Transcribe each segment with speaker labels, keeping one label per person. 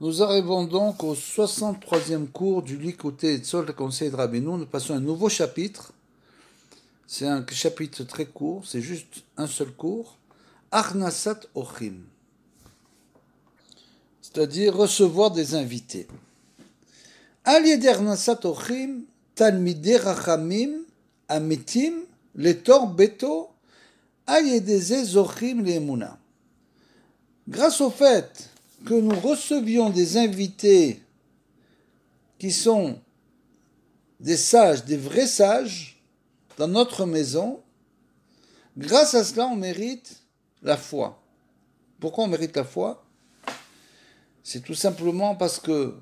Speaker 1: Nous arrivons donc au 63e cours du Likutei Etzot, le conseil de Rabbeinu. Nous passons à un nouveau chapitre. C'est un chapitre très court, c'est juste un seul cours. Achnasat Ochim, c'est-à-dire recevoir des invités. Al yeder Achnasat Ochim, Talmidei Rachamim, Amitim, Letor Beto, Al yedeze Zochim Le'emuna. Grâce au fait que nous recevions des invités qui sont des sages, des vrais sages, dans notre maison, grâce à cela, on mérite la foi. Pourquoi on mérite la foi? C'est tout simplement parce que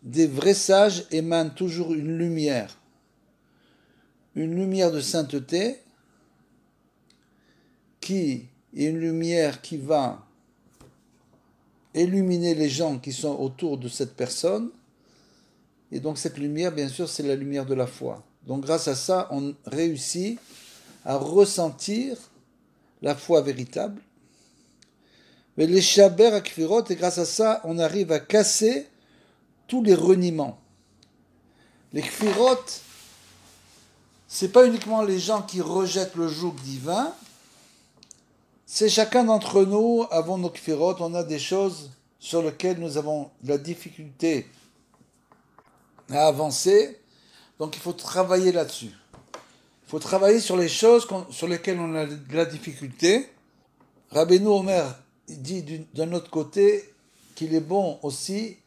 Speaker 1: des vrais sages émanent toujours une lumière de sainteté, qui est une lumière qui va illuminer les gens qui sont autour de cette personne. Et donc cette lumière, bien sûr, c'est la lumière de la foi. Donc grâce à ça, on réussit à ressentir la foi véritable. Mais les shaber à kfirot, et grâce à ça, on arrive à casser tous les reniements. Les kfirot, c'est pas uniquement les gens qui rejettent le joug divin, c'est chacun d'entre nous, avons nos kfirot, on a des choses sur lesquelles nous avons de la difficulté à avancer, donc il faut travailler là-dessus. Il faut travailler sur les choses sur lesquelles on a de la difficulté. Rabbeinu Omer dit d'un autre côté qu'il est bon aussi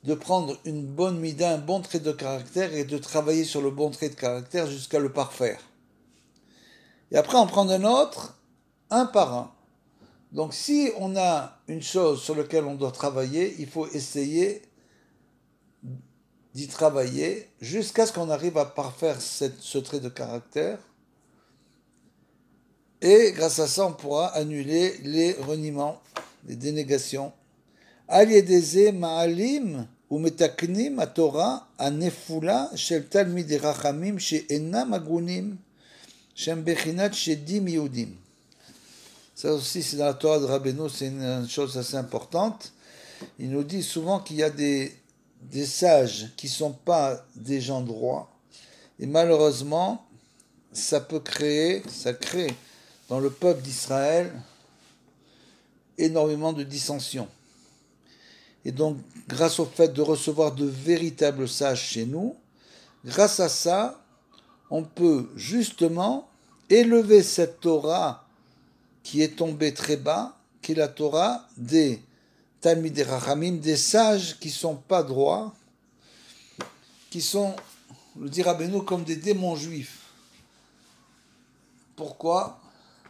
Speaker 1: de prendre une bonne mida, un bon trait de caractère et de travailler sur le bon trait de caractère jusqu'à le parfaire. Et après on prend un autre, un par un. Donc si on a une chose sur laquelle on doit travailler, il faut essayer d'y travailler jusqu'à ce qu'on arrive à parfaire ce trait de caractère. Et grâce à ça, on pourra annuler les reniements, les dénégations. Al yedeze ma'alim ou metaknim a Torah a nefula shel talmidei rachamim she'enam agunim shem bechinat shedim yehudim. Ça aussi, c'est dans la Torah de Rabbeinu, c'est une chose assez importante. Il nous dit souvent qu'il y a des sages qui ne sont pas des gens droits. Et malheureusement, ça crée dans le peuple d'Israël énormément de dissensions. Et donc, grâce au fait de recevoir de véritables sages chez nous, grâce à ça, on peut justement élever cette Torah qui est tombée très bas, qui est la Torah des Talmidei Rachamim, des sages qui ne sont pas droits, qui sont, le dit Rabbeinu, comme des démons juifs. Pourquoi?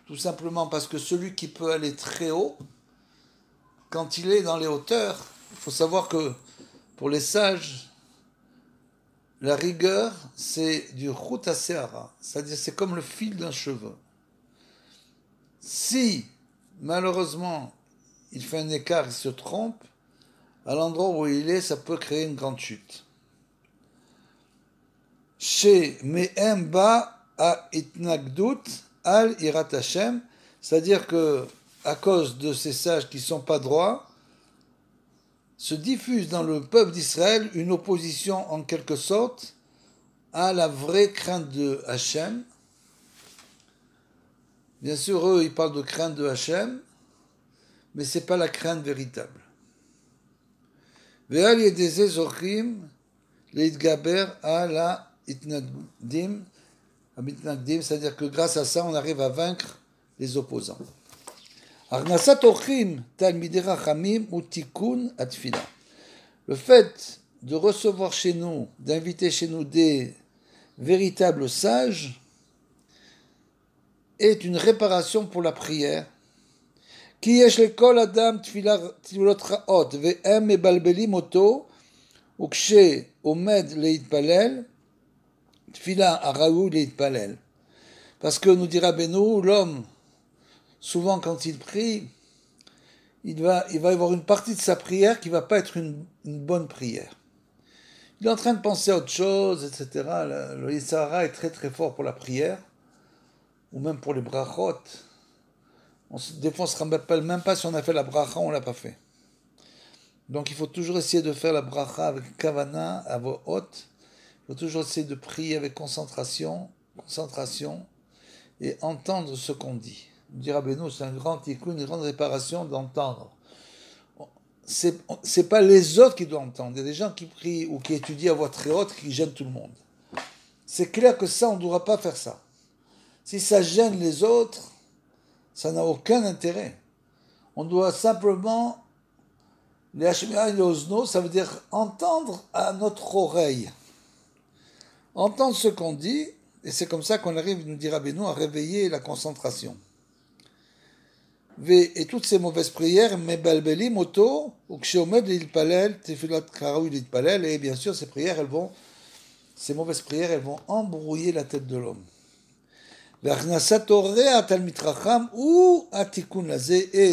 Speaker 1: Tout simplement parce que celui qui peut aller très haut, quand il est dans les hauteurs, il faut savoir que pour les sages, la rigueur, c'est du chut haseara, c'est-à-dire c'est comme le fil d'un cheveu. Si, malheureusement, il fait un écart, il se trompe, à l'endroit où il est, ça peut créer une grande chute. Chez Me'em ba a itnagdut al irat Hashem, c'est-à-dire que à cause de ces sages qui ne sont pas droits, se diffuse dans le peuple d'Israël une opposition en quelque sorte à la vraie crainte de Hashem. Bien sûr, eux, ils parlent de crainte de Hashem, mais ce n'est pas la crainte véritable. Ve'al yedeze zochim leitgaber ala itnagdim, c'est-à-dire que grâce à ça, on arrive à vaincre les opposants. Achnasat ochim talmidei rachamim ou tikkun atfila. Le fait de recevoir chez nous, d'inviter chez nous des véritables sages, est une réparation pour la prière. Ki yesh lekol adam tfilot ra'ot ve'em mebalbelim oto ukshe omed leitpalel tfila araou leitpalel. Parce que nous dit Rabbeinu, l'homme, souvent quand il prie, il va y avoir une partie de sa prière qui ne va pas être une bonne prière. Il est en train de penser à autre chose, etc. Le Yetzer hara est très très fort pour la prière, ou même pour les brachot. Des fois, on ne se rappelle même pas si on a fait la bracha ou on ne l'a pas fait. Donc il faut toujours essayer de faire la bracha avec kavana à voix haute. Il faut toujours essayer de prier avec concentration et entendre ce qu'on dit. Dit Rabbeinu, c'est un grand tikkun, une grande réparation d'entendre. C'est pas les autres qui doivent entendre. Il y a des gens qui prient ou qui étudient à voix très haute qui gênent tout le monde. C'est clair que ça, on ne doit pas faire ça. Si ça gêne les autres, ça n'a aucun intérêt. On doit simplement, les hashmiah et les ozno, ça veut dire entendre à notre oreille. Entendre ce qu'on dit, et c'est comme ça qu'on arrive, nous dit Rabbeinu, à réveiller la concentration. Et toutes ces mauvaises prières, mebalbelim oto, ou ksheomed l'ilpalel, tefilat karaoui l'ilpalel, et bien sûr, ces mauvaises prières, elles vont embrouiller la tête de l'homme. Et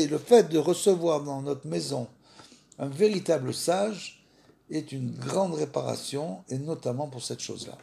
Speaker 1: le fait de recevoir dans notre maison un véritable sage est une grande réparation, et notamment pour cette chose-là.